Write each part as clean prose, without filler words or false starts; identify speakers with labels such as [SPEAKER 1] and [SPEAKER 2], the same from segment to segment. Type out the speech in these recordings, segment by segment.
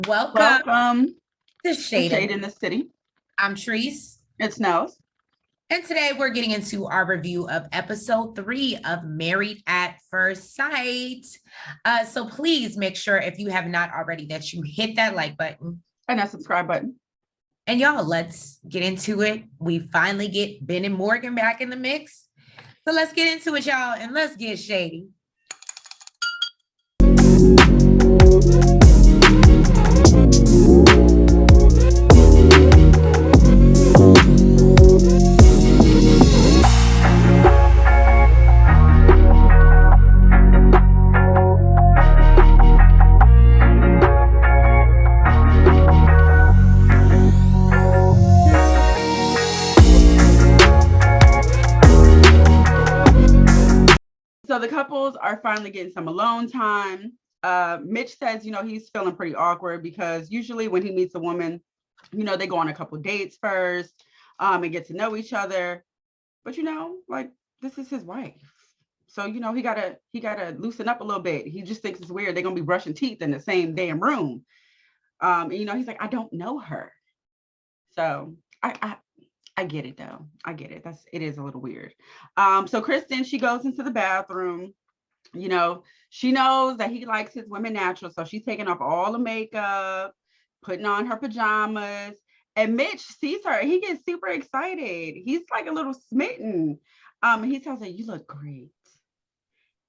[SPEAKER 1] Welcome
[SPEAKER 2] to
[SPEAKER 1] to
[SPEAKER 2] Shade
[SPEAKER 1] in the City.
[SPEAKER 2] I'm Treese.
[SPEAKER 1] It's Nels.
[SPEAKER 2] And today we're getting into our review of episode 3 of Married at First Sight. So please make sure, if you have not already, that you hit that like button.
[SPEAKER 1] And that subscribe button.
[SPEAKER 2] And y'all, let's get into it. We finally get Binh and Morgan back in the mix. So let's get into it, y'all, and let's get shady.
[SPEAKER 1] So the couples are finally getting some alone time. Mitch says, he's feeling pretty awkward because usually when he meets a woman, they go on a couple dates first and get to know each other. But, this is his wife. So, he gotta loosen up a little bit. He just thinks it's weird. They're going to be brushing teeth in the same damn room. And, he's like, I don't know her. So I get it though. I get it. It is a little weird. So Kristen, she goes into the bathroom. She knows that he likes his women natural. So she's taking off all the makeup, putting on her pajamas. And Mitch sees her. He gets super excited. He's like a little smitten. He tells her, "You look great."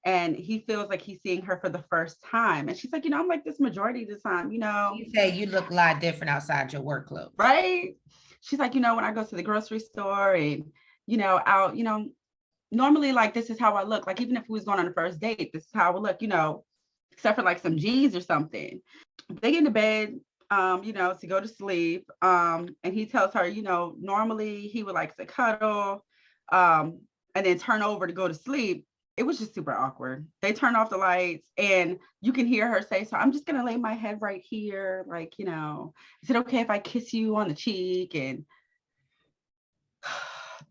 [SPEAKER 1] And he feels like he's seeing her for the first time. And she's like, I'm like this majority of the time,
[SPEAKER 2] You say you look a lot different outside your work clothes.
[SPEAKER 1] Right? She's like, when I go to the grocery store and, out, normally like this is how I look. Like even if we was going on the first date, this is how I would look, except for like some jeans or something. They get into bed, to go to sleep. And he tells her, normally he would like to cuddle and then turn over to go to sleep. It was just super awkward. They turn off the lights and you can hear her say, "So I'm just going to lay my head right here. Like, is it okay if I kiss you on the cheek?" And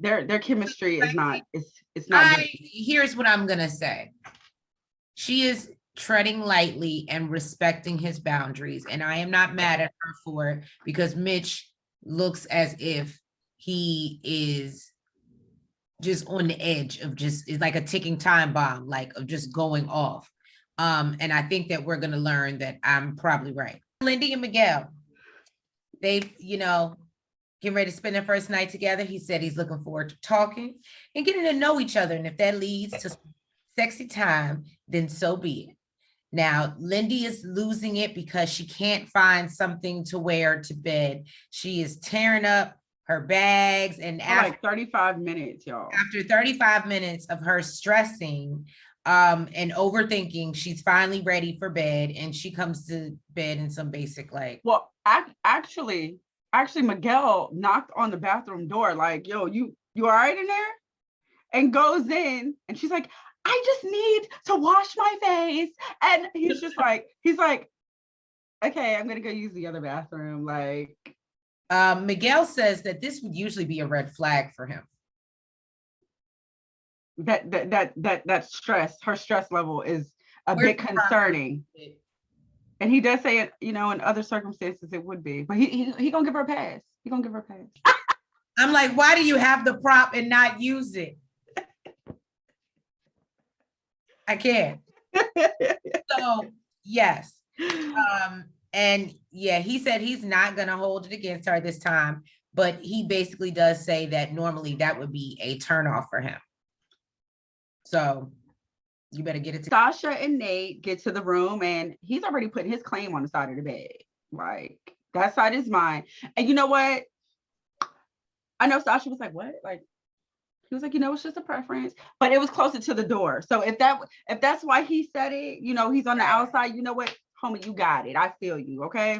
[SPEAKER 1] their chemistry is not, it's not.
[SPEAKER 2] Here's what I'm going to say. She is treading lightly and respecting his boundaries. And I am not mad at her for it because Mitch looks as if he is just on the edge of it's like a ticking time bomb, like of just going off. And I think that we're going to learn that I'm probably right. Lindsey and Miguel, they've, getting ready to spend their first night together. He said he's looking forward to talking and getting to know each other. And if that leads to sexy time, then so be it. Now, Lindsey is losing it because she can't find something to wear to bed. She is tearing up her bags, and
[SPEAKER 1] after like 35 minutes, y'all.
[SPEAKER 2] After 35 minutes of her stressing and overthinking, she's finally ready for bed, and she comes to bed in some basic like.
[SPEAKER 1] Well, actually, Miguel knocked on the bathroom door, like, "Yo, you all right in there?" And goes in, and she's like, "I just need to wash my face," and he's like, "Okay, I'm gonna go use the other bathroom," like.
[SPEAKER 2] Miguel says that this would usually be a red flag for him.
[SPEAKER 1] That stress, her stress level is a bit concerning. And he does say it, in other circumstances it would be, but he gonna give her a pass. He gonna give her a pass.
[SPEAKER 2] I'm like, why do you have the prop and not use it? I can't. So yes. And yeah, he said he's not going to hold it against her this time, but he basically does say that normally that would be a turnoff for him. So you better get it.
[SPEAKER 1] Sasha and Nate get to the room and he's already putting his claim on the side of the bed. Like that side is mine. And you know what? I know Sasha was like, "What?" Like he was like, "It's just a preference," but it was closer to the door. So if that's why he said it, he's on the outside, you know what? Homie, you got it. I feel you. Okay.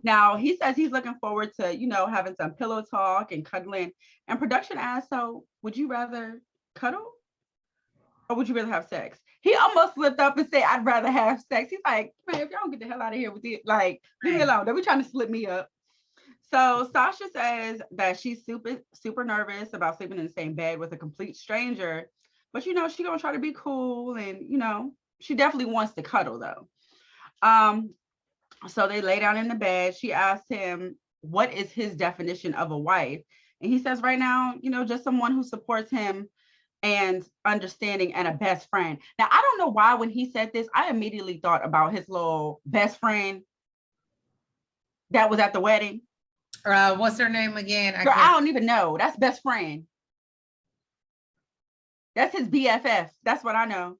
[SPEAKER 1] Now he says he's looking forward to, having some pillow talk and cuddling. And production asked, "So would you rather cuddle or would you rather have sex?" He almost slipped up and said, "I'd rather have sex." He's like, "Man, if y'all don't get the hell out of here with it, like, leave me alone. They're trying to slip me up." So Sasha says that she's super nervous about sleeping in the same bed with a complete stranger. But, she's going to try to be cool. And, she definitely wants to cuddle, though. So they lay down in the bed. She asked him, what is his definition of a wife? And he says, right now, just someone who supports him and understanding and a best friend. Now, I don't know why when he said this, I immediately thought about his little best friend that was at the wedding.
[SPEAKER 2] What's her name again?
[SPEAKER 1] Girl, I don't even know. That's best friend. That's his BFF. That's what I know.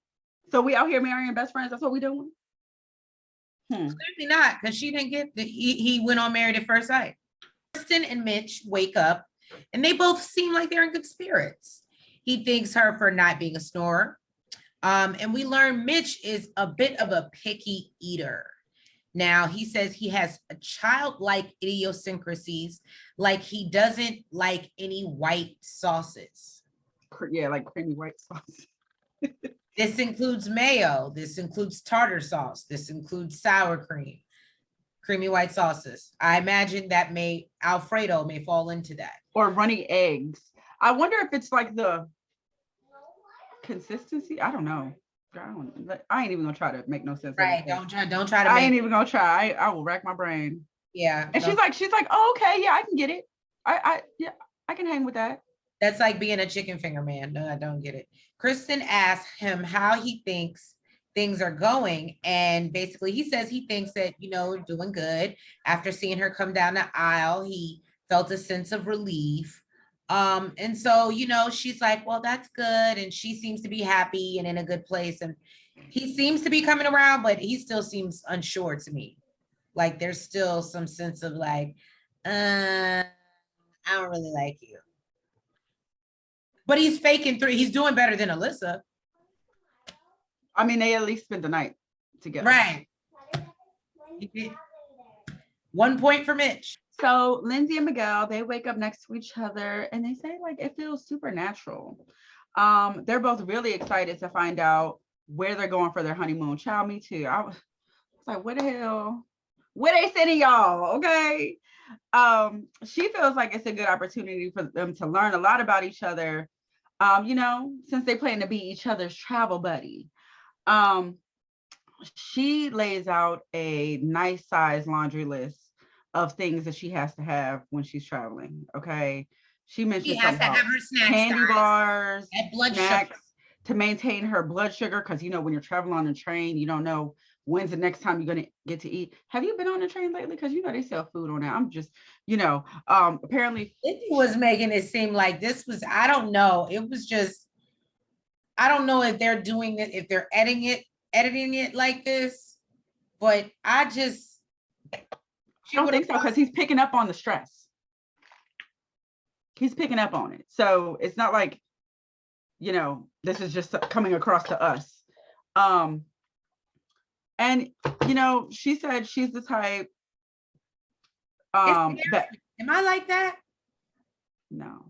[SPEAKER 1] So we out here marrying best friends. That's what we doing?
[SPEAKER 2] Clearly not, because she didn't get he went on Married at First Sight. Kristen and Mitch wake up and they both seem like they're in good spirits. He thanks her for not being a snorer. And we learn Mitch is a bit of a picky eater. Now, he says he has a childlike idiosyncrasies, like he doesn't like any white sauces.
[SPEAKER 1] Yeah, like creamy white sauce.
[SPEAKER 2] This includes mayo. This includes tartar sauce. This includes sour cream, creamy white sauces. I imagine that Alfredo may fall into that.
[SPEAKER 1] Or runny eggs. I wonder if it's like the consistency. I don't know. I ain't even gonna try to make no sense.
[SPEAKER 2] Right. Don't try to.
[SPEAKER 1] I ain't even gonna try. I will rack my brain.
[SPEAKER 2] Yeah.
[SPEAKER 1] And she's like, oh, okay, yeah, I can get it. Yeah, I can hang with that.
[SPEAKER 2] That's like being a chicken finger man. No, I don't get it. Kristen asks him how he thinks things are going. And basically he says he thinks that, doing good. After seeing her come down the aisle, he felt a sense of relief. And so, she's like, well, that's good. And she seems to be happy and in a good place. And he seems to be coming around, but he still seems unsure to me. Like there's still some sense of like, I don't really like you. But he's faking through. He's doing better than Alyssa.
[SPEAKER 1] I mean, they at least spent the night together.
[SPEAKER 2] Right. 1 point for Mitch.
[SPEAKER 1] So Lindsey and Miguel, they wake up next to each other and they say like it feels supernatural. They're both really excited to find out where they're going for their honeymoon. Child, me too. I was like, what the hell? Where they sending y'all? Okay. She feels like it's a good opportunity for them to learn a lot about each other. Since they plan to be each other's travel buddy. She lays out a nice size laundry list of things that she has to have when she's traveling. Okay. She mentioned
[SPEAKER 2] she has to have her snacks,
[SPEAKER 1] candy bars,
[SPEAKER 2] and blood
[SPEAKER 1] snacks
[SPEAKER 2] sugar
[SPEAKER 1] to maintain her blood sugar. Cause when you're traveling on a train, you don't know when's the next time you're going to get to eat. Have you been on a train lately? Cause they sell food on that. I'm just, apparently
[SPEAKER 2] Lindsey was making it seem like this was, I don't know. It was just, I don't know if they're doing it, if they're editing it like this, but I
[SPEAKER 1] don't think so, because he's picking up on the stress. He's picking up on it. So it's not like, this is just coming across to us. And, she said she's the type that.
[SPEAKER 2] Am I like that?
[SPEAKER 1] No.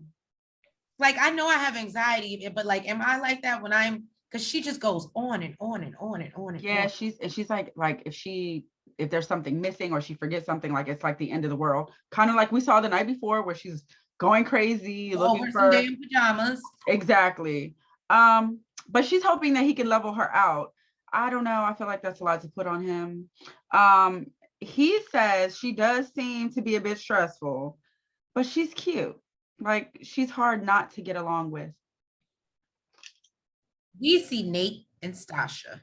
[SPEAKER 2] Like, I know I have anxiety, but like, am I like that when because she just goes on and on and on and on and
[SPEAKER 1] yeah,
[SPEAKER 2] on.
[SPEAKER 1] she's like if there's something missing or she forgets something, like it's like the end of the world. Kind of like we saw the night before where she's going crazy, looking for
[SPEAKER 2] some damn pajamas.
[SPEAKER 1] Exactly. But she's hoping that he can level her out. I don't know. I feel like that's a lot to put on him. He says she does seem to be a bit stressful, but she's cute. Like she's hard not to get along with.
[SPEAKER 2] We see Nate and Sasha.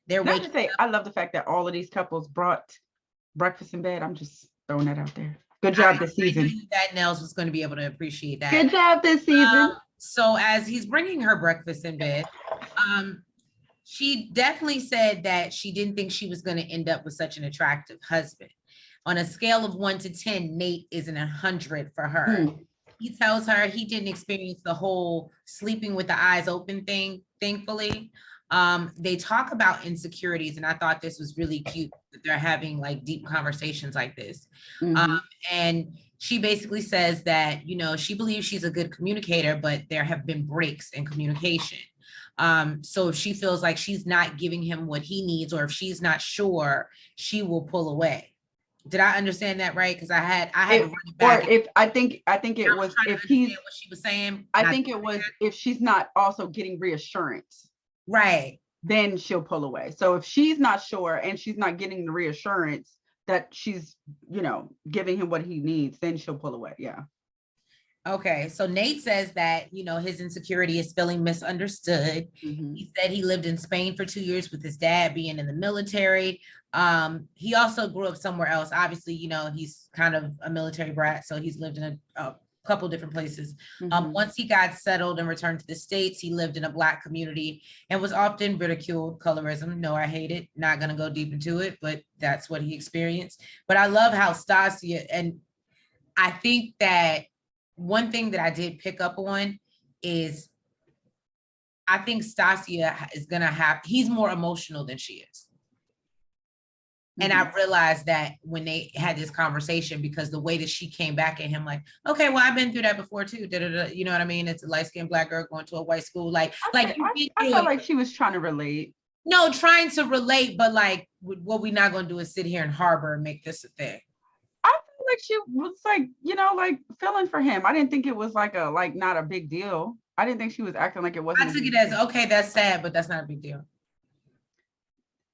[SPEAKER 1] They're not to say, I love the fact that all of these couples brought breakfast in bed. I'm just throwing that out there. Good job this season.
[SPEAKER 2] I knew that Nels was going to be able to appreciate that.
[SPEAKER 1] Good job this season.
[SPEAKER 2] So as he's bringing her breakfast in bed, she definitely said that she didn't think she was going to end up with such an attractive husband. On a scale of 1 to 10, Nate is an 100 for her. He tells her he didn't experience the whole sleeping with the eyes open thing, thankfully. They talk about insecurities, and I thought this was really cute that they're having like deep conversations like this. And she basically says that, she believes she's a good communicator, but there have been breaks in communication. So if she feels like she's not giving him what he needs, or if she's not sure, she will pull away. Did I understand that right? Because I had to run it back.
[SPEAKER 1] Or if I think it was if he's
[SPEAKER 2] what she was saying.
[SPEAKER 1] I think it was if she's not also getting reassurance.
[SPEAKER 2] Right.
[SPEAKER 1] Then she'll pull away. So if she's not sure and she's not getting the reassurance, that she's, giving him what he needs, then she'll pull away. Yeah.
[SPEAKER 2] Okay, so Nate says that, his insecurity is feeling misunderstood.
[SPEAKER 1] Mm-hmm.
[SPEAKER 2] He said he lived in Spain for 2 years with his dad being in the military. He also grew up somewhere else. Obviously, he's kind of a military brat, so he's lived in a couple different places.
[SPEAKER 1] Mm-hmm.
[SPEAKER 2] Once he got settled and returned to the States, he lived in a Black community and was often ridiculed. Colorism, no, I hate it. Not gonna go deep into it, but that's what he experienced. But I love how Stasia, and I think that one thing that I did pick up on is I think Stasia is gonna he's more emotional than she is. And I realized that when they had this conversation, because the way that she came back at him, like, okay, well, I've been through that before too. You know what I mean? It's a light-skinned Black girl going to a white school. I
[SPEAKER 1] felt like she was trying to relate.
[SPEAKER 2] No, trying to relate, but like, what we're not gonna do is sit here and harbor and make this a thing.
[SPEAKER 1] I feel like she was like, feeling for him. I didn't think it was not a big deal. I didn't think she was acting like it wasn't.
[SPEAKER 2] I took it as, okay, that's sad, but that's not a big deal.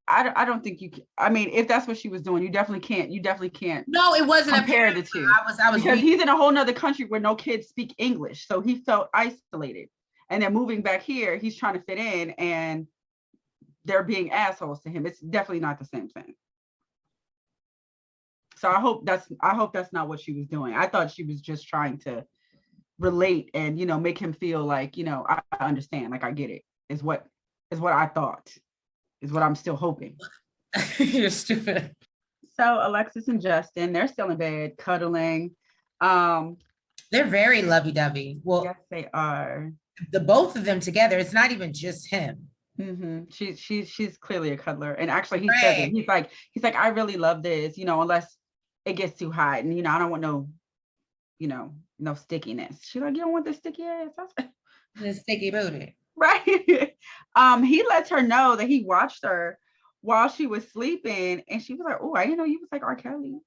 [SPEAKER 1] I don't think you can. I mean, if that's what she was doing, you definitely can't.
[SPEAKER 2] No, it wasn't
[SPEAKER 1] compare the two. I was because he's in a whole nother country where no kids speak English, so he felt isolated. And then moving back here, he's trying to fit in, and they're being assholes to him. It's definitely not the same thing. So I hope that's not what she was doing. I thought she was just trying to relate and make him feel like I understand, like I get it. Is what I thought. Is what I'm still hoping.
[SPEAKER 2] You're stupid.
[SPEAKER 1] So Alexis and Justin, they're still in bed, cuddling.
[SPEAKER 2] They're very lovey-dovey. Well,
[SPEAKER 1] yes, they are.
[SPEAKER 2] The both of them together. It's not even just him.
[SPEAKER 1] Mm-hmm. She's clearly a cuddler, and actually he says it. He's like, I really love this, unless it gets too hot, and I don't want no stickiness. She's like, you don't want the sticky ass.
[SPEAKER 2] The sticky booty.
[SPEAKER 1] Right. He lets her know that he watched her while she was sleeping, and she was like, oh, I didn't know you was like R. Kelly.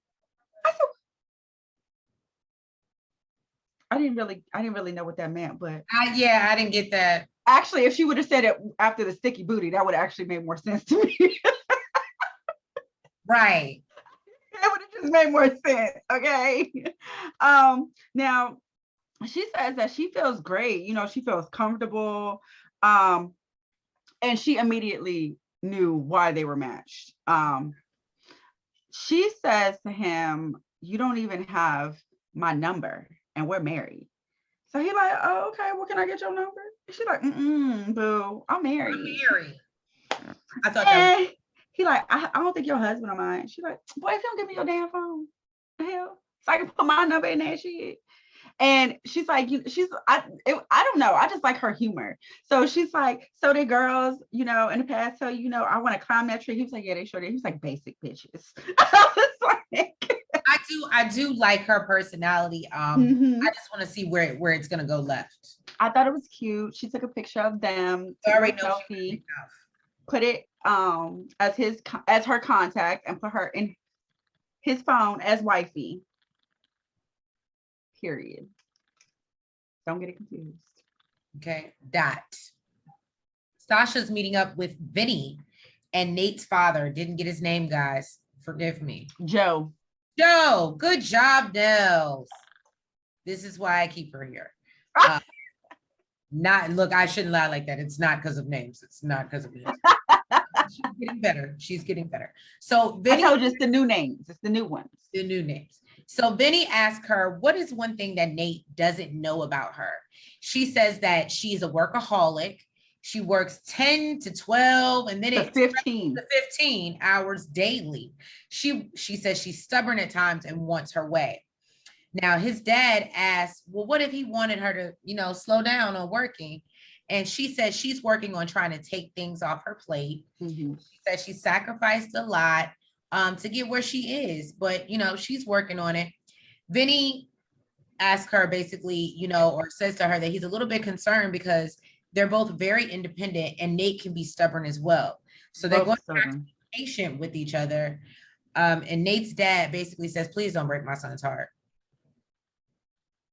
[SPEAKER 1] I didn't really know what that meant, but
[SPEAKER 2] I didn't get that.
[SPEAKER 1] Actually, if she would have said it after the sticky booty, that would have actually made more sense to me.
[SPEAKER 2] Right.
[SPEAKER 1] It would have just made more sense. Okay. Now she says that she feels great. She feels comfortable. And she immediately knew why they were matched. She says to him, you don't even have my number and we're married. So he like, oh, okay, well, can I get your number? And she's like, boo, I'm married. I thought that was... He like, I don't think your husband of mine. She's like, boy, if you don't give me your damn phone, the hell? So I can put my number in that shit. And she's like, I don't know. I just like her humor. So she's like, so the girls, in the past tell you, I want to climb that tree. He was like, yeah, they sure did. He was like, basic bitches. I was like,
[SPEAKER 2] I do like her personality. I just want to see where it's gonna go left.
[SPEAKER 1] I thought it was cute. She took a picture of them, selfie, put it as her contact, and put her in his phone as wifey. Period. Don't get it confused.
[SPEAKER 2] Okay. Sasha's meeting up with Vinnie and Nate's father. Didn't get his name, guys. Forgive me.
[SPEAKER 1] Joe.
[SPEAKER 2] Good job, Nels. This is why I keep her here. Look, I shouldn't lie like that. It's not because of names. It's not because of names. She's getting better. So Vinnie,
[SPEAKER 1] I told you it's the new names. It's the new ones.
[SPEAKER 2] The new names. So Vinnie asked her, what is one thing that Nate doesn't know about her? She says that she's a workaholic. She works 10 to 12 and then it's 15 hours daily. She says she's stubborn at times and wants her way. Now his dad asked, well, what if he wanted her to, slow down on working? And she said she's working on trying to take things off her plate. She said she sacrificed a lot to get where she is, but she's working on it. Vinnie asked her basically, or says to her that he's a little bit concerned because they're both very independent and Nate can be stubborn as well. So they're going to have to be patient with each other. And Nate's dad basically says, please don't break my son's heart.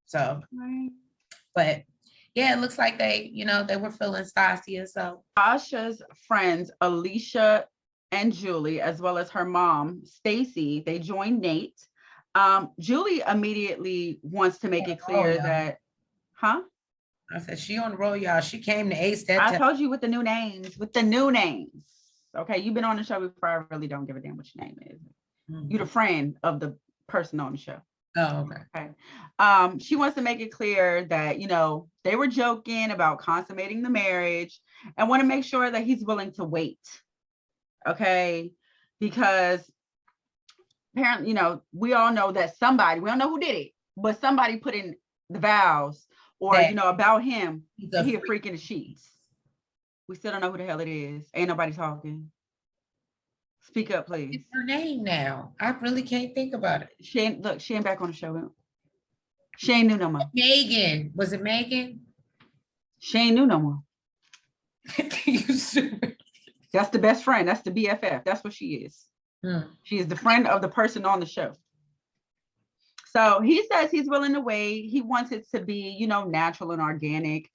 [SPEAKER 2] So, but yeah, it looks like they were feeling Stasia. So
[SPEAKER 1] Asha's friends, Alicia and Julie, as well as her mom, Stacy, they join Nate. Julie immediately wants to make it clear that, huh?
[SPEAKER 2] I said, she on the roll, y'all. She came to ace that
[SPEAKER 1] I
[SPEAKER 2] time.
[SPEAKER 1] told you with the new names, Okay, you've been on the show before. I really don't give a damn what your name is. You're the friend of the person on the show.
[SPEAKER 2] Oh, okay.
[SPEAKER 1] She wants to make it clear that, they were joking about consummating the marriage and want to make sure that he's willing to wait. Okay. Because apparently, we all know that somebody, we don't know who did it, but somebody put in the vows or, about him, that he a freak in the sheets. We still don't know who the hell it is. Ain't nobody talking. Speak up, please.
[SPEAKER 2] It's her name now. I really can't think about it.
[SPEAKER 1] She ain't back on the show. She ain't new no more.
[SPEAKER 2] Megan. Was it Megan?
[SPEAKER 1] She ain't new no more.
[SPEAKER 2] You stupid.
[SPEAKER 1] That's the best friend. That's the BFF. That's what she is. She is the friend of the person on the show. So he says he's willing to wait. He wants it to be, natural and organic.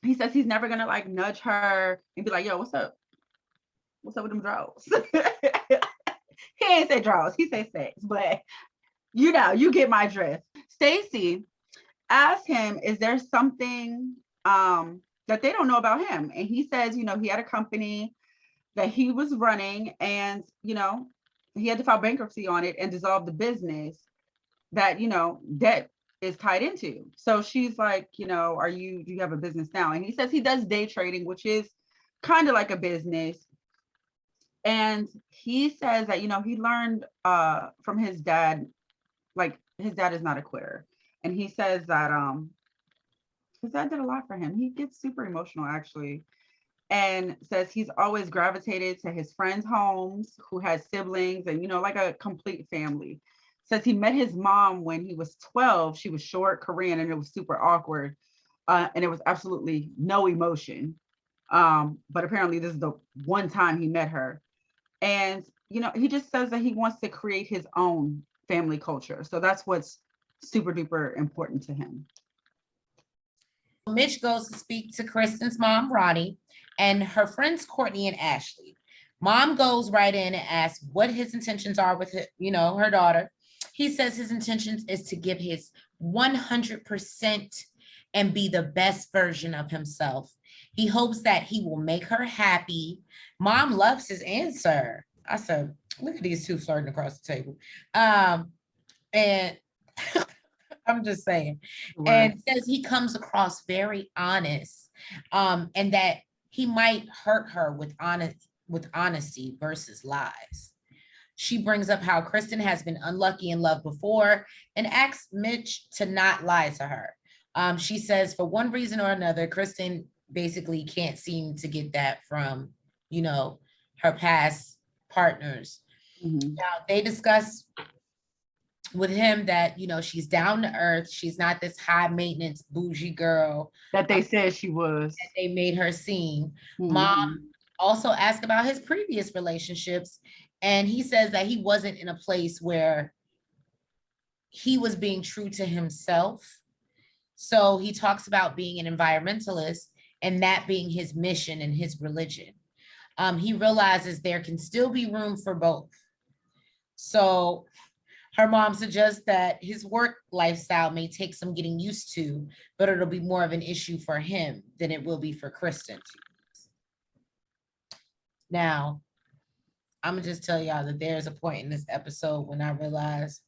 [SPEAKER 1] He says he's never gonna like nudge her and be like, yo, what's up? What's up with them draws? He ain't say draws, he say sex, but you get my drift. Stacy asked him, is there something that they don't know about him? And he says, he had a company that he was running and, he had to file bankruptcy on it and dissolve the business that, debt is tied into. So she's like, do you have a business now? And he says he does day trading, which is kind of like a business. And he says that, he learned from his dad, like his dad is not a quitter. And he says that his dad did a lot for him. He gets super emotional actually. And says he's always gravitated to his friends' homes who had siblings and, like a complete family. Says he met his mom when he was 12. She was short, Korean, and it was super awkward. And it was absolutely no emotion. But apparently this is the one time he met her. And, he just says that he wants to create his own family culture. So that's what's super duper important to him.
[SPEAKER 2] Mitch goes to speak to Kristins' mom, Ronnie, and her friends, Courtney and Ashley. Mom goes right in and asks what his intentions are with, her daughter. He says his intentions is to give his 100% and be the best version of himself. He hopes that he will make her happy. Mom loves his answer. I said, look at these two flirting across the table. And I'm just saying. Wow. And says he comes across very honest, and that he might hurt her with honesty versus lies. She brings up how Kristen has been unlucky in love before and asks Mitch to not lie to her. She says for one reason or another, Kristen basically can't seem to get that from, her past partners. Mm-hmm. Now they discuss with him that, she's down to earth. She's not this high maintenance bougie girl
[SPEAKER 1] that they said she was.
[SPEAKER 2] That they made her seem. Mm-hmm. Mom also asked about his previous relationships. And he says that he wasn't in a place where he was being true to himself. So he talks about being an environmentalist and that being his mission and his religion. He realizes there can still be room for both. So her mom suggests that his work lifestyle may take some getting used to, but it'll be more of an issue for him than it will be for Kristen. Now, I'm gonna just tell y'all that there's a point in this episode when I realized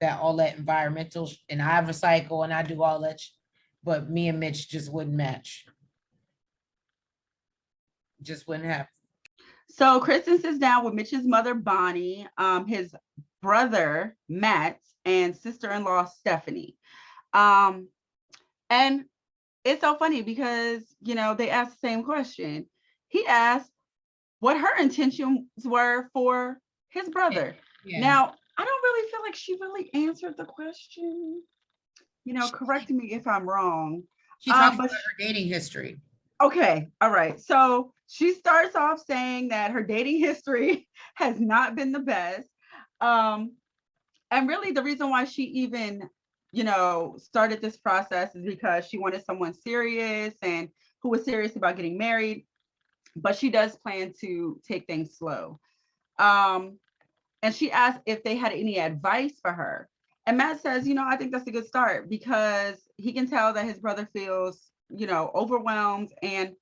[SPEAKER 2] that all that environmental, and I recycle and I do all that, but me and Mitch just wouldn't match. Just wouldn't happen.
[SPEAKER 1] So Kristen sits down with Mitch's mother, Bonnie, his brother, Matt, and sister-in-law, Stephanie. And it's so funny because, they asked the same question. He asked what her intentions were for his brother. Yeah. Now, I don't really feel like she really answered the question. Correct me if I'm wrong.
[SPEAKER 2] She talks about her dating history.
[SPEAKER 1] Okay, all right. So she starts off saying that her dating history has not been the best. And really the reason why she even, started this process is because she wanted someone serious and who was serious about getting married. but she does plan to take things slow. Um, and she asked if they had any advice for her. And Matt says, I think that's a good start because he can tell that his brother feels, overwhelmed and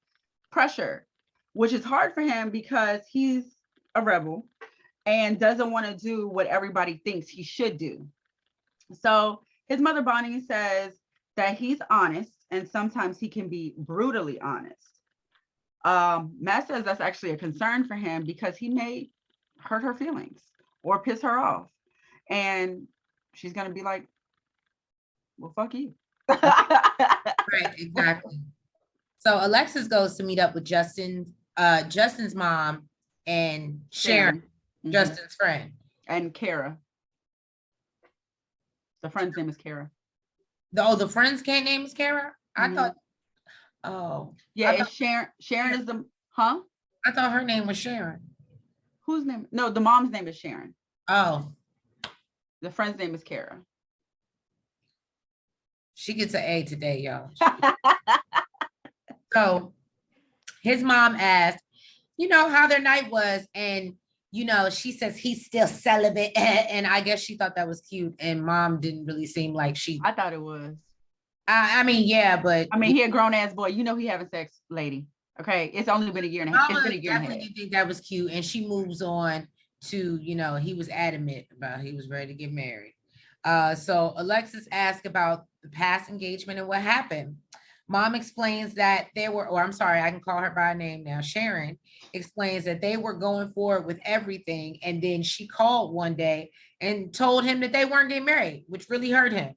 [SPEAKER 1] pressure, which is hard for him because he's a rebel and doesn't want to do what everybody thinks he should do. So his mother, Bonnie, says that he's honest and sometimes he can be brutally honest. Matt says that's actually a concern for him because he may hurt her feelings or piss her off. And she's going to be like, well, fuck you.
[SPEAKER 2] Right, exactly. So Alexis goes to meet up with Justin's mom and Sharon, Justin's friend.
[SPEAKER 1] And Kara. The friend's name is Kara.
[SPEAKER 2] The friend's name is Kara? I thought,
[SPEAKER 1] yeah, it's Sharon. Sharon is I
[SPEAKER 2] thought her name was Sharon.
[SPEAKER 1] Whose name? No, the mom's name is Sharon.
[SPEAKER 2] Oh.
[SPEAKER 1] The friend's name is Kara.
[SPEAKER 2] She gets an A today, y'all. So his mom asked, how their night was. And, she says he's still celibate. And I guess she thought that was cute. And mom didn't really seem like
[SPEAKER 1] I thought it was.
[SPEAKER 2] I mean, yeah, but.
[SPEAKER 1] I mean, he a grown ass boy. He having sex, lady. Okay. It's only been a year and a half. It's been a year and a half.
[SPEAKER 2] Definitely think that was cute. And she moves on to, he was adamant about he was ready to get married. So Alexis asked about the past engagement and what happened. Mom explains that I can call her by name now. Sharon explains that they were going forward with everything. And then she called one day and told him that they weren't getting married, which really hurt him.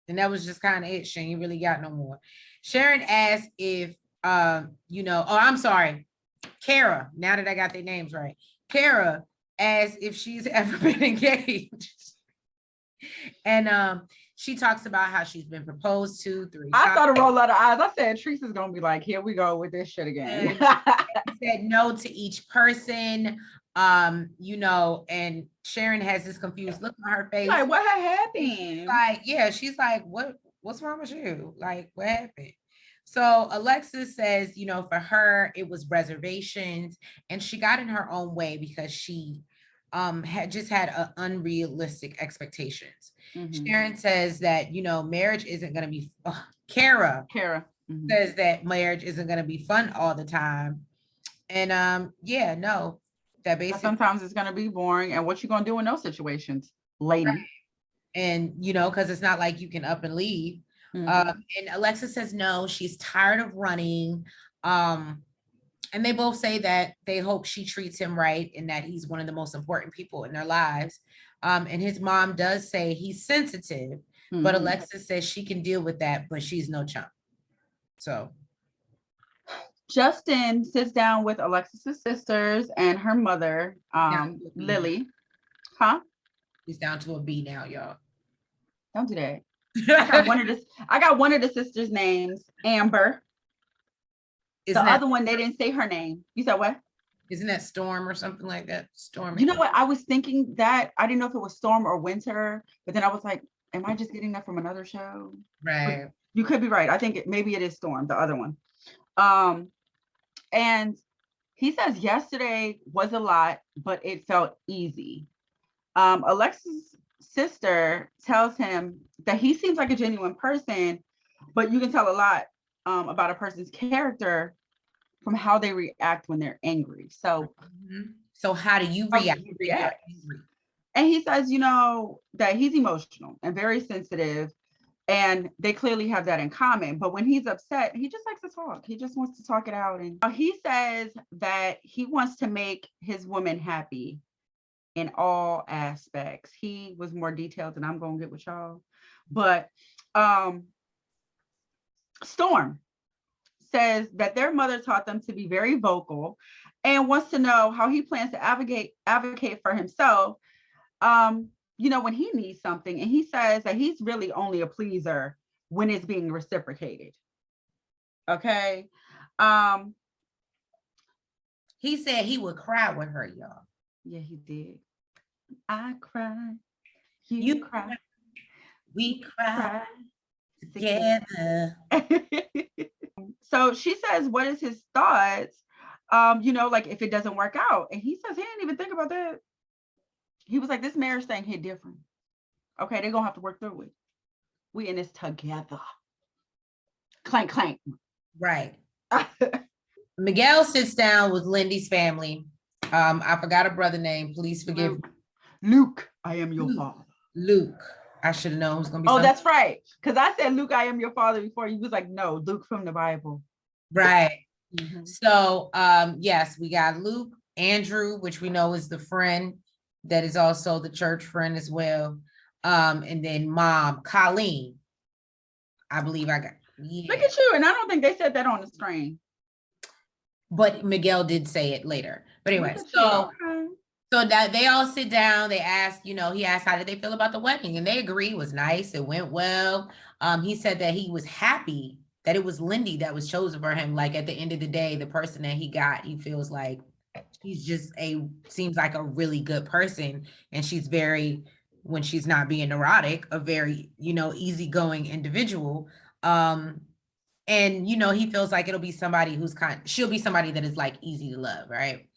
[SPEAKER 2] And that was just kind of it. She ain't really got no more. Sharon asked if, I'm sorry, Kara, now that I got their names right. Kara asked if she's ever been engaged. And she talks about how she's been proposed to 3 times.
[SPEAKER 1] I saw the roll out of eyes. I said, Teresa's going to be like, here we go with this shit again.
[SPEAKER 2] Said no to each person, and Sharon has this confused look on her face.
[SPEAKER 1] Like, what had happened?
[SPEAKER 2] She's like, what's wrong with you? Like, what happened? So Alexis says, for her, it was reservations and she got in her own way because she had unrealistic expectations. Sharon says that, marriage isn't going to be, Kara says that marriage isn't going to be fun all the time. And that basically
[SPEAKER 1] sometimes it's going to be boring. And what you going to do in those situations, lady? Right.
[SPEAKER 2] And, because it's not like you can up and leave. And Alexis says, no, she's tired of running. And they both say that they hope she treats him right and that he's one of the most important people in their lives. And his mom does say he's sensitive, but Alexis says she can deal with that, but she's no chump. So
[SPEAKER 1] Justin sits down with Alexis's sisters and her mother, Lily.
[SPEAKER 2] He's down to a B now, y'all.
[SPEAKER 1] Don't do that. I got one of the sisters' names, Amber. The other one, they didn't say her name. You said what?
[SPEAKER 2] Isn't that Storm or something like that? Storm.
[SPEAKER 1] You know what? I was thinking that. I didn't know if it was Storm or Winter, but then I was like, am I just getting that from another show?
[SPEAKER 2] Right.
[SPEAKER 1] But you could be right. I think maybe it is Storm, the other one. And he says yesterday was a lot, but it felt easy. Alexis' sister tells him that he seems like a genuine person, but you can tell a lot about a person's character from how they react when they're angry. So
[SPEAKER 2] how do you react?
[SPEAKER 1] And he says, that he's emotional and very sensitive, and they clearly have that in common. But when he's upset, he just likes to talk. He just wants to talk it out. And he says that he wants to make his woman happy in all aspects. He was more detailed than I'm going to get with y'all. But Storm says that their mother taught them to be very vocal and wants to know how he plans to advocate for himself, when he needs something. And he says that he's really only a pleaser when it's being reciprocated. Okay.
[SPEAKER 2] He said he would cry with her, y'all.
[SPEAKER 1] Yeah, he did. I cry. You cry.
[SPEAKER 2] We cry together.
[SPEAKER 1] So she says, what is his thoughts? Like if it doesn't work out. And he says he didn't even think about that. He was like, this marriage thing hit different. Okay, they're gonna have to work through it. We in this together. Clank, clank.
[SPEAKER 2] Right. Miguel sits down with Lindseys family. I forgot a brother name. Please forgive me.
[SPEAKER 1] Luke, I am your father.
[SPEAKER 2] Luke. I should have known it was gonna be.
[SPEAKER 1] Oh, that's right. Because I said, Luke, I am your father before. He was like, no, Luke from the Bible.
[SPEAKER 2] Right. Mm-hmm. So, yes, we got Luke, Andrew, which we know is the friend that is also the church friend as well. And then mom, Colleen. I believe I got. Yeah.
[SPEAKER 1] Look at you. And I don't think they said that on the screen.
[SPEAKER 2] But Miguel did say it later. But anyway, so that they all sit down, they ask, he asked how did they feel about the wedding, and they agree it was nice, it went well. He said that he was happy that it was Lindy that was chosen for him. Like at the end of the day, the person that he got, he feels like she's just seems like a really good person, and she's very, when she's not being neurotic, a very, easygoing individual. And he feels like it'll be somebody she'll be somebody that is like easy to love, right?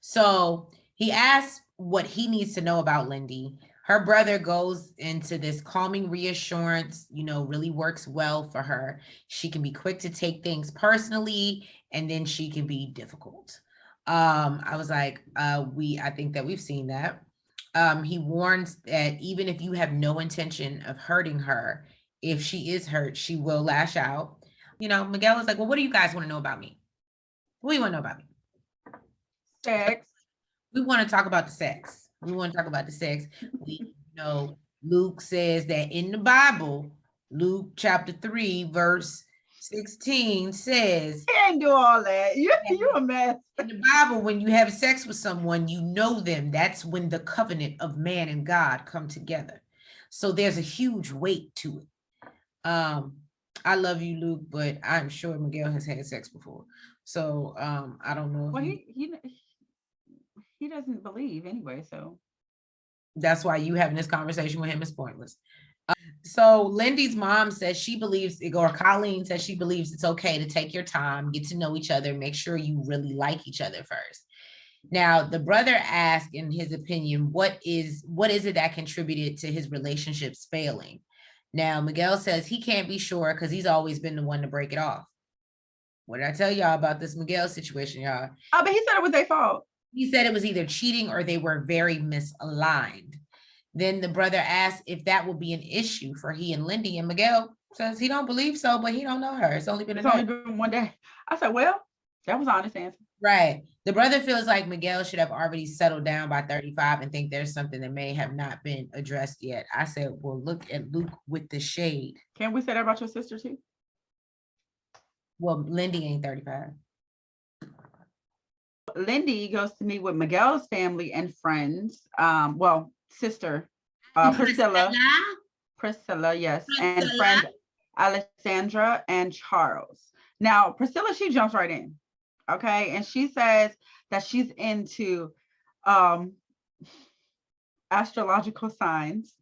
[SPEAKER 2] So he asks what he needs to know about Lindy. Her brother goes into this calming reassurance, really works well for her. She can be quick to take things personally, and then she can be difficult. I was like, I think that we've seen that. He warns that even if you have no intention of hurting her, if she is hurt, she will lash out. Miguel is like, well, what do you guys want to know about me? What do you want to know about me?
[SPEAKER 1] Sex.
[SPEAKER 2] We want to talk about the sex. Luke says that in the Bible, Luke chapter 3, verse 16 says,
[SPEAKER 1] he ain't do all that. You a mess.
[SPEAKER 2] In the Bible, when you have sex with someone, you know them. That's when the covenant of man and God come together. So there's a huge weight to it. I love you, Luke, but I'm sure Miguel has had sex before. So I don't know.
[SPEAKER 1] Well, he doesn't believe anyway, so
[SPEAKER 2] that's why you having this conversation with him is pointless. So Lindy's mom says she believes, or Colleen says she believes it's okay to take your time, get to know each other, make sure you really like each other first. Now, the brother asked, in his opinion, what is it that contributed to his relationships failing? Now, Miguel says he can't be sure because he's always been the one to break it off. What did I tell y'all about this Miguel situation, y'all?
[SPEAKER 1] Oh, but he said it was their fault.
[SPEAKER 2] He said it was either cheating or they were very misaligned. Then the brother asked if that would be an issue for he and Lindy, and Miguel says he don't believe so, but he don't know her. It's only been
[SPEAKER 1] one day. I said, well, that was an honest answer.
[SPEAKER 2] Right. The brother feels like Miguel should have already settled down by 35 and think there's something that may have not been addressed yet. I said, well, look at Luke with the shade.
[SPEAKER 1] Can't we say that about your sister too?
[SPEAKER 2] Well, Lindy ain't 35.
[SPEAKER 1] Lindy goes to meet with Miguel's family and friends. Sister, Priscilla, yes, and friends Alessandra and Charles. Now, Priscilla, she jumps right in, okay, and she says that she's into astrological signs,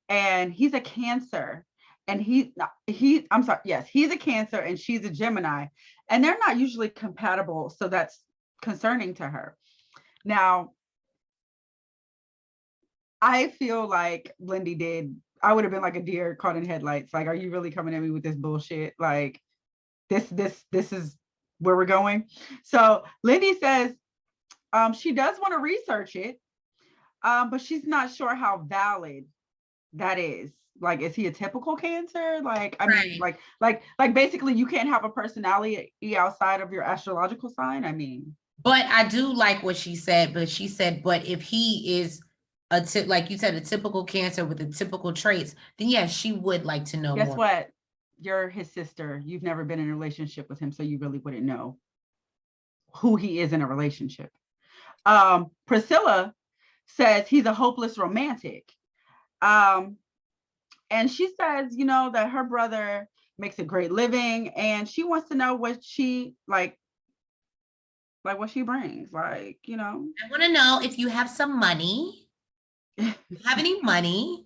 [SPEAKER 1] and he's a Cancer, and he's a Cancer, and she's a Gemini, and they're not usually compatible, so that's concerning to her. Now, I feel like Lindy I would have been like a deer caught in headlights. Like, are you really coming at me with this bullshit? Like, this is where we're going. So Lindy says she does want to research it, but she's not sure how valid that is. Like, is he a typical Cancer? Like, I mean, like basically you can't have a personality outside of your astrological sign. I mean,
[SPEAKER 2] but I do like what she said, but if he is like you said, a typical Cancer with the typical traits, then yes, she would like to know more.
[SPEAKER 1] Guess what? You're his sister. You've never been in a relationship with him, so you really wouldn't know who he is in a relationship. Priscilla says he's a hopeless romantic. And she says, that her brother makes a great living, and she wants to know what she like what she brings. Like, I
[SPEAKER 2] want to know if you have some money. Have any money?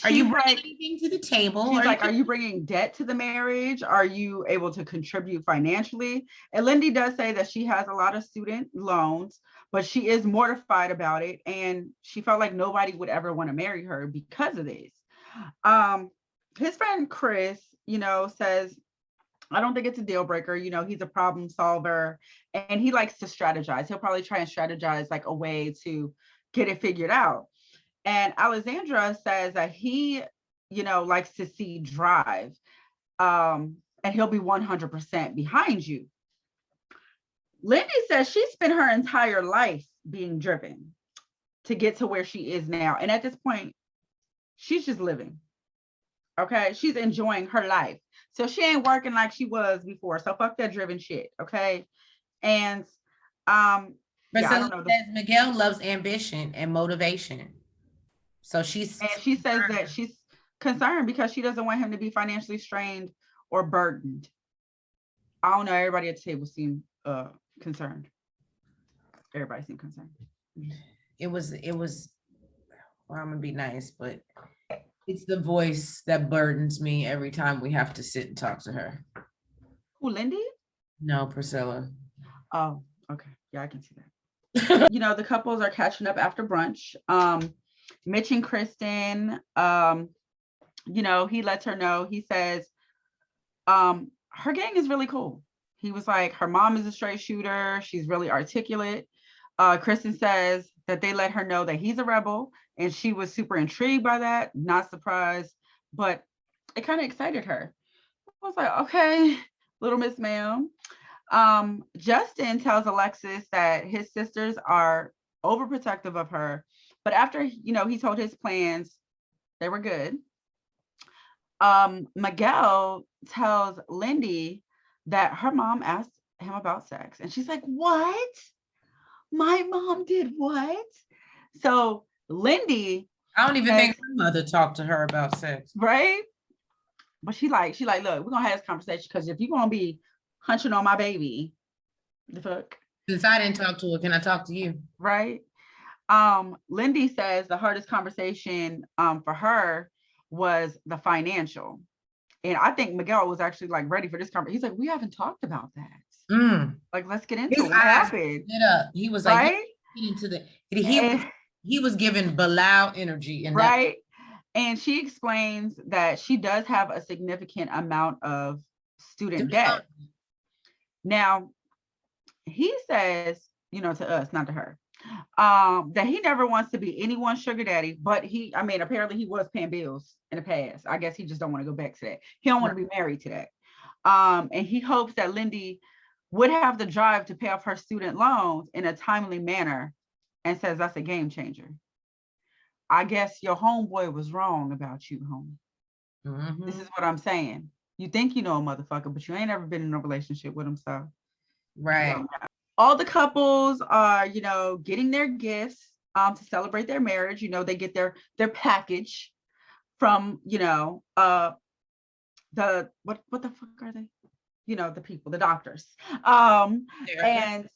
[SPEAKER 2] Are you
[SPEAKER 1] she's
[SPEAKER 2] bringing
[SPEAKER 1] like,
[SPEAKER 2] anything to the table?
[SPEAKER 1] she's like, are you bringing debt to the marriage? Are you able to contribute financially? And Lindy does say that she has a lot of student loans, but she is mortified about it. And she felt like nobody would ever want to marry her because of this. His friend Chris, says, I don't think it's a deal breaker. He's a problem solver and he likes to strategize. He'll probably try and strategize like a way to get it figured out. And Alexandra says that he, likes to see drive, and he'll be 100% behind you. Lindy says she spent her entire life being driven to get to where she is now. And at this point, she's just living. Okay. She's enjoying her life. So she ain't working like she was before. So fuck that driven shit. Okay. And
[SPEAKER 2] But
[SPEAKER 1] yeah,
[SPEAKER 2] so
[SPEAKER 1] I don't know.
[SPEAKER 2] says Miguel loves ambition and motivation. So
[SPEAKER 1] she says that she's concerned because she doesn't want him to be financially strained or burdened. I don't know. Everybody at the table seemed concerned. Everybody seemed concerned.
[SPEAKER 2] It was, well, I'm gonna be nice, but it's the voice that burdens me every time we have to sit and talk to her.
[SPEAKER 1] Who, Lindy?
[SPEAKER 2] No, Priscilla.
[SPEAKER 1] Oh, okay. Yeah, I can see that. The couples are catching up after brunch. Mitch and Kristen, he lets her know, he says, her gang is really cool. He was like, her mom is a straight shooter. She's really articulate. Kristen says that they let her know that he's a rebel and she was super intrigued by that. Not surprised, but it kind of excited her. I was like, okay, little Miss Ma'am. Justin tells Alexis that his sisters are overprotective of her, but after he told his plans, they were good. Miguel tells Lindy that her mom asked him about sex, and she's like, "What? My mom did what?" So Lindy,
[SPEAKER 2] I don't even think her mother talked to her about sex,
[SPEAKER 1] right? But she like, look, we're gonna have this conversation because if you're gonna be hunching on my baby, the fuck.
[SPEAKER 2] Since I didn't talk to her, can I talk to you?
[SPEAKER 1] Right. Lindy says the hardest conversation for her was the financial. And I think Miguel was actually like ready for this conversation. He's like, we haven't talked about that. Like, let's get into what happened.
[SPEAKER 2] He was like, right? Into the he was giving Bilal energy in
[SPEAKER 1] right. And she explains that she does have a significant amount of student debt. Now, he says, to us, not to her, that he never wants to be anyone's sugar daddy, but apparently he was paying bills in the past. I guess he just don't want to go back to that. He don't want to be married to that. And he hopes that Lindy would have the drive to pay off her student loans in a timely manner, and says that's a game changer. I guess your homeboy was wrong about you, home. Mm-hmm. This is what I'm saying. You think you know a motherfucker, but you ain't ever been in a relationship with him, so.
[SPEAKER 2] Right.
[SPEAKER 1] So, all the couples are, getting their gifts to celebrate their marriage. They get their package from, the what the fuck are they? The people, the doctors. And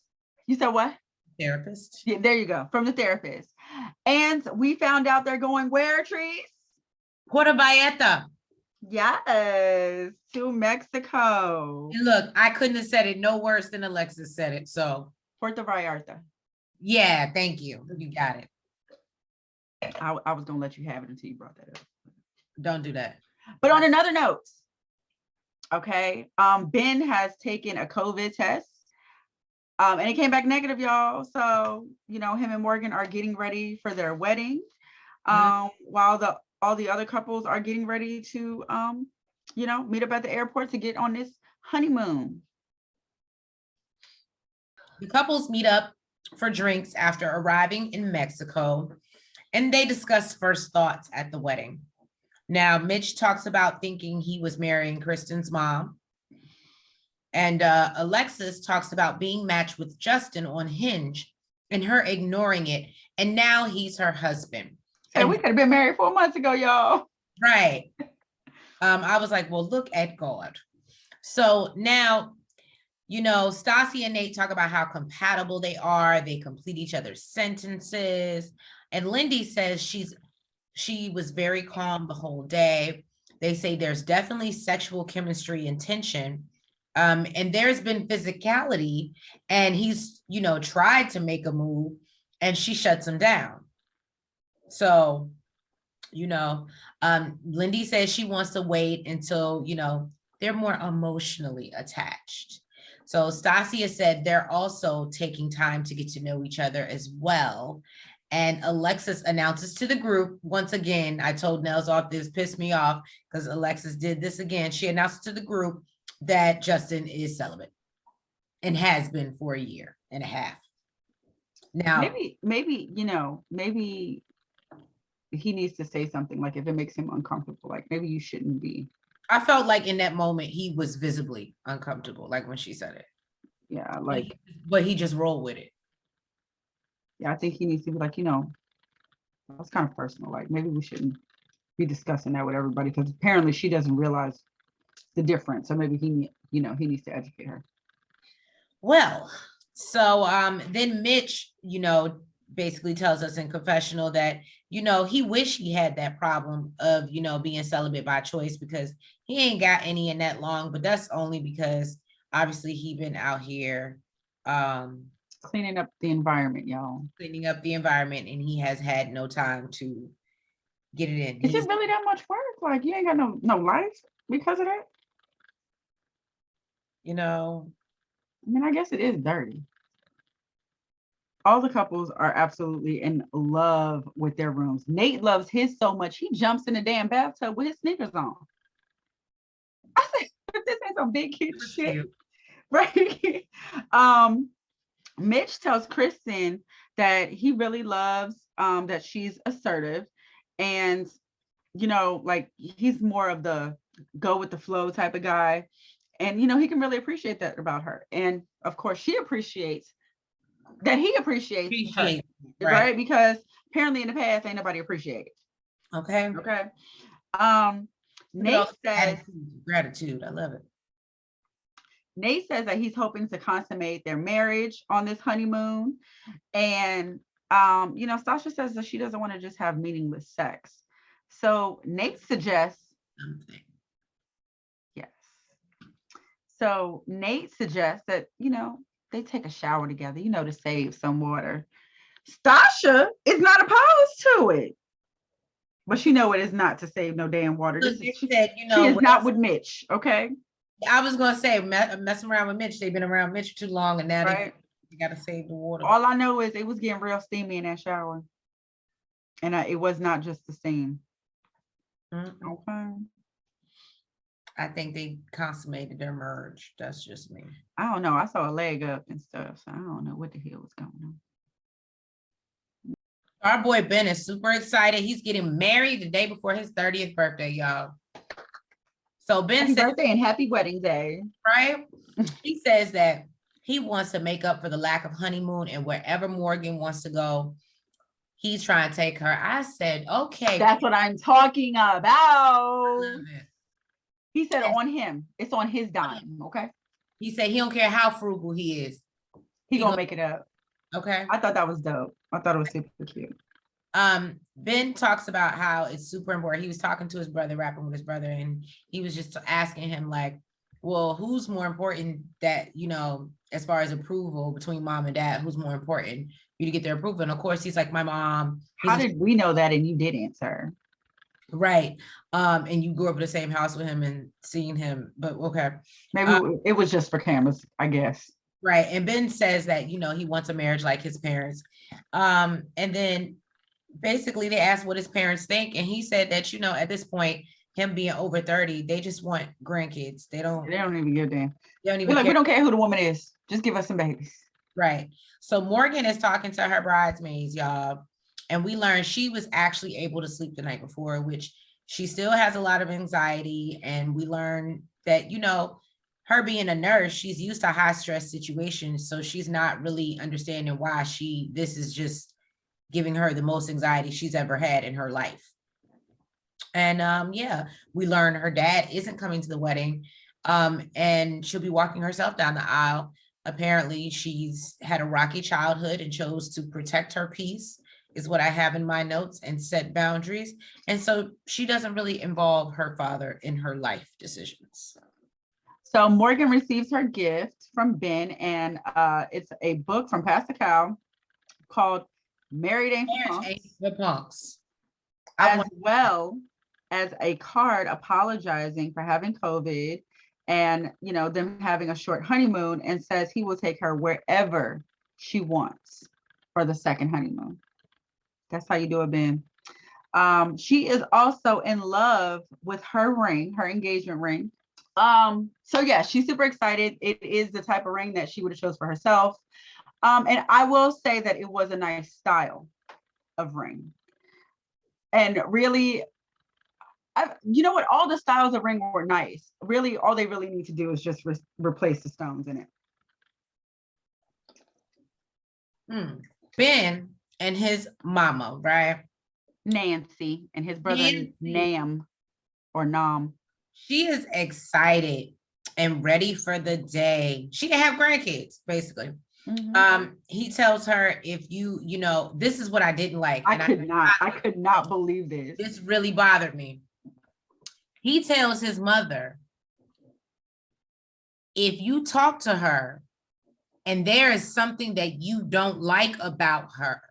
[SPEAKER 1] you said what?
[SPEAKER 2] Therapist.
[SPEAKER 1] Yeah, there you go, from the therapist. And we found out they're going where, Trees?
[SPEAKER 2] Puerto Vallarta.
[SPEAKER 1] Yes, to Mexico.
[SPEAKER 2] And look, I couldn't have said it no worse than Alexis said it. So
[SPEAKER 1] Puerto Vallarta.
[SPEAKER 2] Yeah, thank you. You got it.
[SPEAKER 1] I was gonna let you have it until you brought that up.
[SPEAKER 2] Don't do that.
[SPEAKER 1] But on another note, okay, Ben has taken a COVID test. And it came back negative, y'all. So, him and Morgan are getting ready for their wedding. While all the other couples are getting ready to, meet up at the airport to get on this honeymoon.
[SPEAKER 2] The couples meet up for drinks after arriving in Mexico, and they discuss first thoughts at the wedding. Now, Mitch talks about thinking he was marrying Kristins Mom. And Alexis talks about being matched with Justin on Hinge and her ignoring it. And now he's her husband.
[SPEAKER 1] And we could have been married 4 months ago, y'all.
[SPEAKER 2] Right. I was like, well, look at God. So now, Stasia and Nate talk about how compatible they are. They complete each other's sentences. And Lindy says she's She was very calm the whole day. They say there's definitely sexual chemistry and tension. And there's been physicality, and he's, tried to make a move and she shuts him down. So, Lindy says she wants to wait until, they're more emotionally attached. So Stasia said they're also taking time to get to know each other as well. And Alexis announces to the group, once again, I told Nels off, this pissed me off because Alexis did this again. She announced to the group that Justin is celibate and has been for a year and a half. Now,
[SPEAKER 1] maybe he needs to say something, like if it makes him uncomfortable, like maybe you shouldn't be.
[SPEAKER 2] I felt like in that moment he was visibly uncomfortable, like when she said it.
[SPEAKER 1] Yeah, like,
[SPEAKER 2] but he just rolled with it.
[SPEAKER 1] Yeah, I think he needs to be like, that's kind of personal. Like maybe we shouldn't be discussing that with everybody, because apparently she doesn't realize the difference. So maybe he needs to educate her.
[SPEAKER 2] Well, so then Mitch, basically tells us in confessional that, he wished he had that problem of, being celibate by choice, because he ain't got any in that long, but that's only because obviously he been out here
[SPEAKER 1] cleaning up the environment, y'all.
[SPEAKER 2] Cleaning up the environment, and he has had no time to get it in.
[SPEAKER 1] Is it really that much work? Like you ain't got no life because of that? I mean, I guess it is dirty. All the couples are absolutely in love with their rooms. Nate loves his so much, he jumps in the damn bathtub with his sneakers on. I said, this ain't some big kid shit. Cute. Right? Mitch tells Kristen that he really loves that she's assertive, and like he's more of the go with the flow type of guy, and he can really appreciate that about her. And of course she appreciates that he appreciates her, right? Because apparently in the past ain't nobody appreciated.
[SPEAKER 2] Okay.
[SPEAKER 1] Nate says
[SPEAKER 2] gratitude. I love it.
[SPEAKER 1] Nate says that he's hoping to consummate their marriage on this honeymoon. And Sasha says that she doesn't want to just have meaningless sex. So Nate suggests yes. So Nate suggests that, they take a shower together, to save some water. Sasha is not opposed to it. But she know it is not to save no damn water. She is not with Mitch, okay?
[SPEAKER 2] I was going to say, messing around with Mitch. They've been around Mitch too long, and now they got to save the water.
[SPEAKER 1] All I know is it was getting real steamy in that shower. And it was not just the steam. Okay.
[SPEAKER 2] I think they consummated their merge. That's just me.
[SPEAKER 1] I don't know. I saw a leg up and stuff, so I don't know what the hell was going on.
[SPEAKER 2] Our boy Ben is super excited. He's getting married the day before his 30th birthday, y'all. So Ben said,
[SPEAKER 1] birthday and happy wedding day.
[SPEAKER 2] Right? He says that he wants to make up for the lack of honeymoon, and wherever Morgan wants to go, he's trying to take her. I said, okay.
[SPEAKER 1] That's what I'm talking about. He said on him. It's on his dime, okay?
[SPEAKER 2] He said he don't care how frugal he is.
[SPEAKER 1] He gonna make it up.
[SPEAKER 2] Okay.
[SPEAKER 1] I thought that was dope. I thought it was super cute.
[SPEAKER 2] Ben talks about how it's super important. He was talking to his brother, rapping with his brother, and he was just asking him like, well, who's more important that, as far as approval between mom and dad, who's more important for you to get their approval? And of course, he's like, my mom.
[SPEAKER 1] How did we know that and you didn't, sir?
[SPEAKER 2] Right. And you grew up in the same house with him and seeing him, but okay.
[SPEAKER 1] Maybe it was just for cameras, I guess.
[SPEAKER 2] Right. And Ben says that, he wants a marriage like his parents. And then basically they asked what his parents think. And he said that, at this point, him being over 30, they just want grandkids. They don't
[SPEAKER 1] even give a damn.
[SPEAKER 2] They don't even care.
[SPEAKER 1] We don't care who the woman is. Just give us some babies.
[SPEAKER 2] Right. So Morgan is talking to her bridesmaids, y'all. And we learned she was actually able to sleep the night before, which she still has a lot of anxiety. And we learned that, her being a nurse, she's used to high stress situations. So she's not really understanding why this is just giving her the most anxiety she's ever had in her life. And we learned her dad isn't coming to the wedding, and she'll be walking herself down the aisle. Apparently she's had a rocky childhood and chose to protect her peace is what I have in my notes, and set boundaries. And so she doesn't really involve her father in her life decisions.
[SPEAKER 1] So Morgan receives her gift from Ben, and it's a book from Pastor Cal called Married Ain't for
[SPEAKER 2] Marriage
[SPEAKER 1] Punks,
[SPEAKER 2] ain't for punks.
[SPEAKER 1] as well as a card apologizing for having COVID and, you know, them having a short honeymoon, and says he will take her wherever she wants for the second honeymoon. That's how you do it, Ben. She is also in love with her ring, her engagement ring. So yeah, she's super excited. It is the type of ring that she would have chose for herself. And I will say that it was a nice style of ring. And really, you know what? All the styles of ring were nice. Really, all they really need to do is just replace the stones in it.
[SPEAKER 2] Ben and his mama, right?
[SPEAKER 1] Nancy and his brother
[SPEAKER 2] Nancy.
[SPEAKER 1] Nam or Nam.
[SPEAKER 2] She is excited and ready for the day. She can have grandkids, basically. He tells her, if you know, this is what I didn't like.
[SPEAKER 1] I could not believe this.
[SPEAKER 2] This really bothered me. He tells his mother, if you talk to her and there is something that you don't like about her,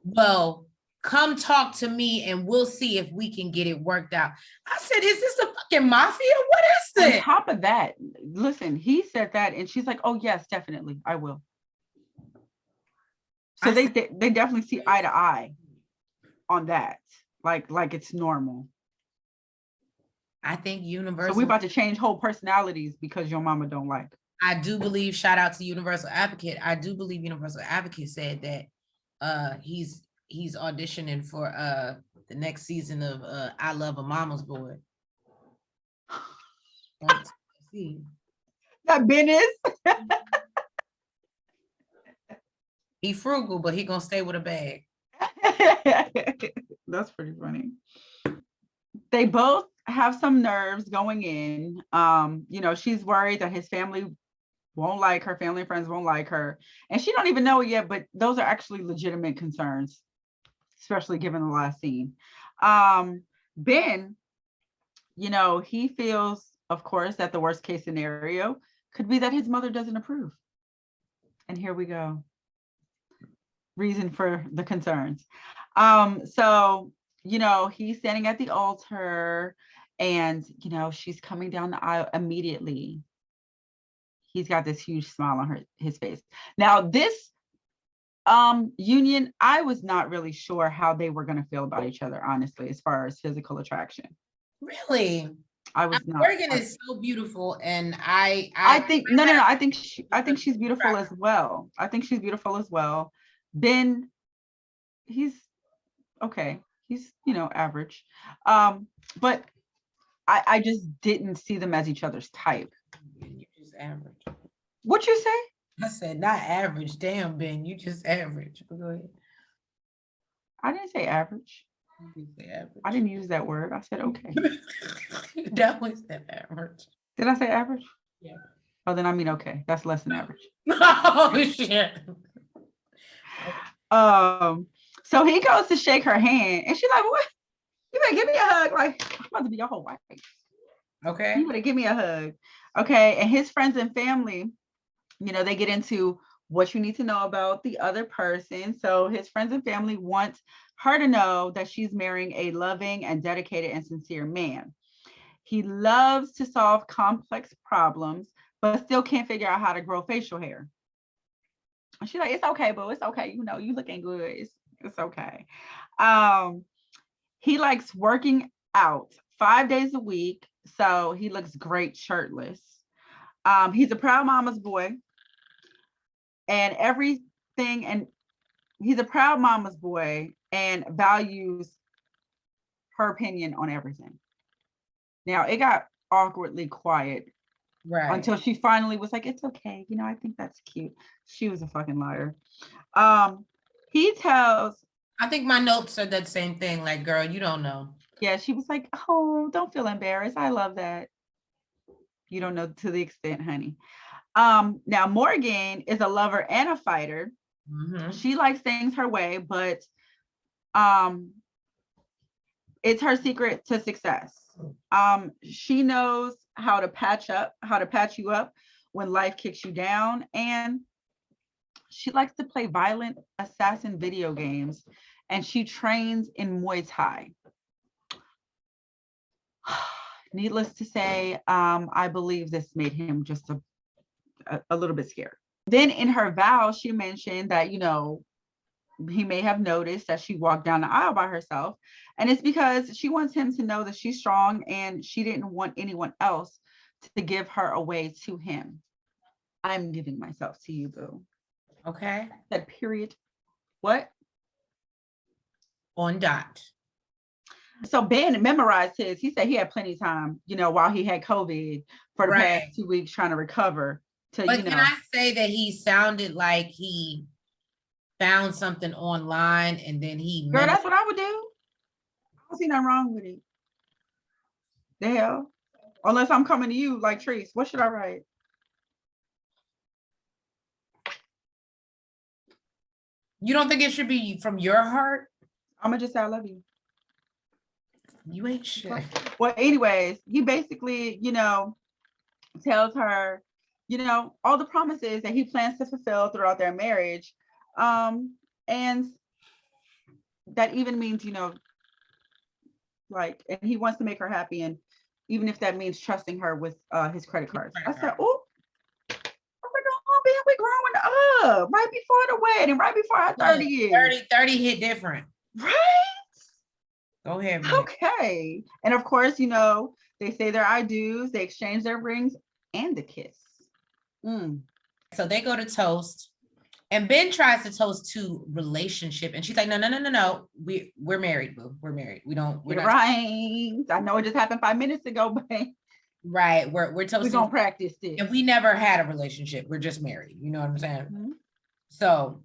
[SPEAKER 2] well, come talk to me and we'll see if we can get it worked out. I said, is this a fucking mafia? What is this?
[SPEAKER 1] On top of that, listen, he said that and she's like, oh yes, definitely, I will. So they definitely see eye to eye on that. Like it's normal.
[SPEAKER 2] I think Universal.
[SPEAKER 1] So we're about to change whole personalities because your mama don't like.
[SPEAKER 2] I do believe, shout out to Universal Advocate. I do believe Universal Advocate said that he's auditioning for the next season of I Love a Mama's Boy.
[SPEAKER 1] That Ben is.
[SPEAKER 2] He frugal, but he gonna stay with a bag.
[SPEAKER 1] That's pretty funny. They both have some nerves going in. You know, she's worried that his family won't like her, family and friends won't like her. And she don't even know it yet, but those are actually legitimate concerns, especially given the last scene. Ben, you know, he feels, of course, that the worst case scenario could be that his mother doesn't approve. And here we go. Reason for the concerns. So, you know, he's standing at the altar and, you know, she's coming down the aisle immediately. He's got this huge smile on his face. Now, this union, I was not really sure how they were going to feel about each other, honestly, as far as physical attraction.
[SPEAKER 2] Really?
[SPEAKER 1] I was not.
[SPEAKER 2] Morgan is so beautiful, and I
[SPEAKER 1] think no. I think she's beautiful as well. I think she's beautiful as well. Ben, he's okay. He's, you know, average. But I just didn't see them as each other's type.
[SPEAKER 2] You just average.
[SPEAKER 1] What you say?
[SPEAKER 2] I said not average. Damn, Ben, you just average. Go ahead.
[SPEAKER 1] I didn't say average. I didn't use that word. I said okay.
[SPEAKER 2] You definitely said average.
[SPEAKER 1] Did I say average?
[SPEAKER 2] Yeah.
[SPEAKER 1] Oh, then I mean okay. That's less than average.
[SPEAKER 2] Oh shit.
[SPEAKER 1] So he goes to shake her hand, and she's like, "What? You better give me a hug. Like, I'm about to be your whole wife.
[SPEAKER 2] Okay.
[SPEAKER 1] You better give me a hug." Okay. And his friends and family, you know, they get into what you need to know about the other person. So his friends and family want her to know that she's marrying a loving and dedicated and sincere man. He loves to solve complex problems, but still can't figure out how to grow facial hair. And she's like, "It's okay, boo. It's okay. You know, you looking good. It's okay." He likes working out 5 days a week, so he looks great shirtless. He's a proud mama's boy, and everything, and he's a proud mama's boy and values her opinion on everything. Now, it got awkwardly quiet. Right. Until she finally was like, "It's okay. You know, I think that's cute." She was a fucking liar. He tells.
[SPEAKER 2] I think my notes said that same thing. Like, girl, you don't know.
[SPEAKER 1] Yeah, she was like, "Oh, don't feel embarrassed. I love that." You don't know to the extent, honey. Now Morgan is a lover and a fighter. She likes things her way, but it's her secret to success. She knows how to patch you up when life kicks you down, and she likes to play violent assassin video games, and she trains in Muay Thai. Needless to say, I believe this made him just a little bit scared. Then in her vow, she mentioned that, you know, he may have noticed that she walked down the aisle by herself. And it's because she wants him to know that she's strong and she didn't want anyone else to give her away to him. I'm giving myself to you, boo.
[SPEAKER 2] Okay.
[SPEAKER 1] That period. What?
[SPEAKER 2] On dot.
[SPEAKER 1] So Ben memorized his. He said he had plenty of time, you know, while he had COVID for the past 2 weeks trying to recover.
[SPEAKER 2] But can I say that he sounded like he found something online and then he...
[SPEAKER 1] Girl, that's what I would do. I don't see nothing wrong with it. The hell? Unless I'm coming to you like Treese. What should I write?
[SPEAKER 2] You don't think it should be from your heart?
[SPEAKER 1] I'm gonna just say I love you.
[SPEAKER 2] You ain't shit.
[SPEAKER 1] Well, anyways, he basically, you know, tells her, you know, all the promises that he plans to fulfill throughout their marriage. And that even means, you know, like, and he wants to make her happy. And even if that means trusting her with his credit cards. I said, oh, we growing up right before the wedding, right before our 30 years.
[SPEAKER 2] 30 hit different.
[SPEAKER 1] Right?
[SPEAKER 2] Go ahead, man.
[SPEAKER 1] Okay. And of course, you know, they say their I do's, they exchange their rings and the kiss.
[SPEAKER 2] So they go to toast. And Ben tries to toast to relationship. And she's like, no. We're married, boo. We're married. We're not
[SPEAKER 1] right. I know it just happened 5 minutes ago, but
[SPEAKER 2] right. We're toasting.
[SPEAKER 1] We're gonna practice this.
[SPEAKER 2] And we never had a relationship. We're just married. You know what I'm saying? So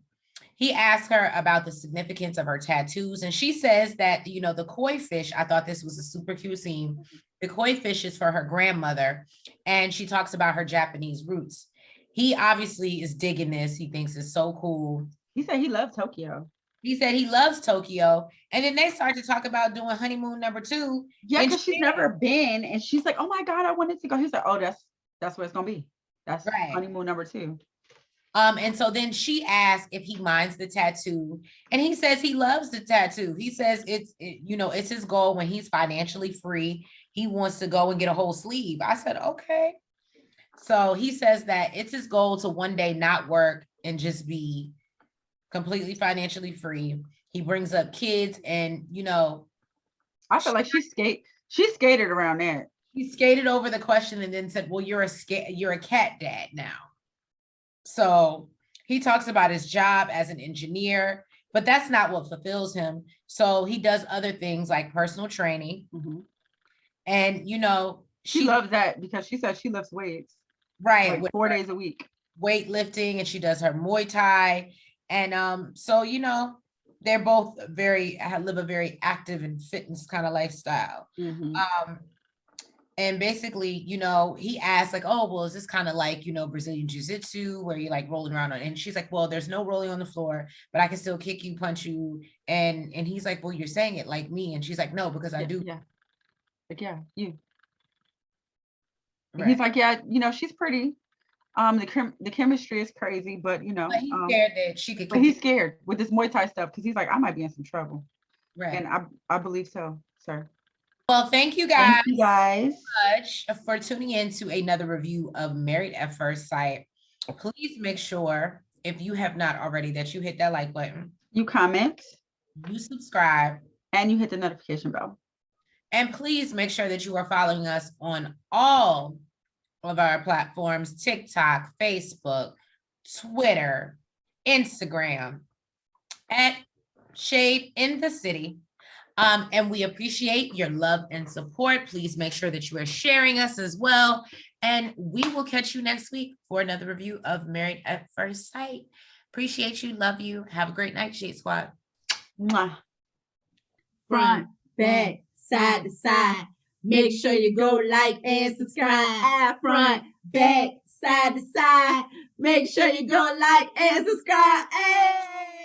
[SPEAKER 2] he asked her about the significance of her tattoos. And she says that, you know, the koi fish, I thought this was a super cute scene. The koi fish is for her grandmother. And she talks about her Japanese roots. He obviously is digging this. He thinks it's so cool.
[SPEAKER 1] He said he loves Tokyo.
[SPEAKER 2] He said he loves Tokyo. And then they start to talk about doing honeymoon number 2.
[SPEAKER 1] Yeah, because she's never been. And she's like, oh my God, I wanted to go. He's like, oh, that's what it's gonna be. That's right. Honeymoon number 2.
[SPEAKER 2] And so then she asked if he minds the tattoo. And he says he loves the tattoo. He says it's his goal when he's financially free. He wants to go and get a whole sleeve. I said, okay. So he says that it's his goal to one day not work and just be completely financially free. He brings up kids and, you know.
[SPEAKER 1] I feel like she skated around that.
[SPEAKER 2] He skated over the question and then said, well, you're a cat dad now. So he talks about his job as an engineer, but that's not what fulfills him. So he does other things like personal training. And, you know,
[SPEAKER 1] she loves that because she said she lifts weights.
[SPEAKER 2] Right.
[SPEAKER 1] Like 4 days a week.
[SPEAKER 2] Weightlifting, and she does her Muay Thai. And so, you know, they're both live a very active and fitness kind of lifestyle. And basically, you know, he asked like, oh, well, is this kind of like, you know, Brazilian Jiu-Jitsu where you're like rolling around on, and she's like, well, there's no rolling on the floor, but I can still kick you, punch you. And he's like, well, you're saying it like me. And she's like, no, because I do.
[SPEAKER 1] Yeah. Like, yeah, you. Right. He's like, yeah, you know, she's pretty. The chemistry is crazy, but you know,
[SPEAKER 2] but he's scared that she could.
[SPEAKER 1] But he's scared with this Muay Thai stuff because he's like, I might be in some trouble.
[SPEAKER 2] Right.
[SPEAKER 1] And I believe so, sir.
[SPEAKER 2] Well, thank you guys so much for tuning in to another review of Married at First Sight. Please make sure, if you have not already, that you hit that like button.
[SPEAKER 1] You comment.
[SPEAKER 2] You subscribe.
[SPEAKER 1] And you hit the notification bell.
[SPEAKER 2] And please make sure that you are following us on all of our platforms: TikTok, Facebook, Twitter, Instagram, at Shadeinthecity. And we appreciate your love and support. Please make sure that you are sharing us as well. And we will catch you next week for another review of Married at First Sight. Appreciate you. Love you. Have a great night, Shade Squad.
[SPEAKER 1] Mwah.
[SPEAKER 3] Front, back, side to side. Make sure you go like and subscribe. Front, back, side to side. Make sure you go like and subscribe. Hey!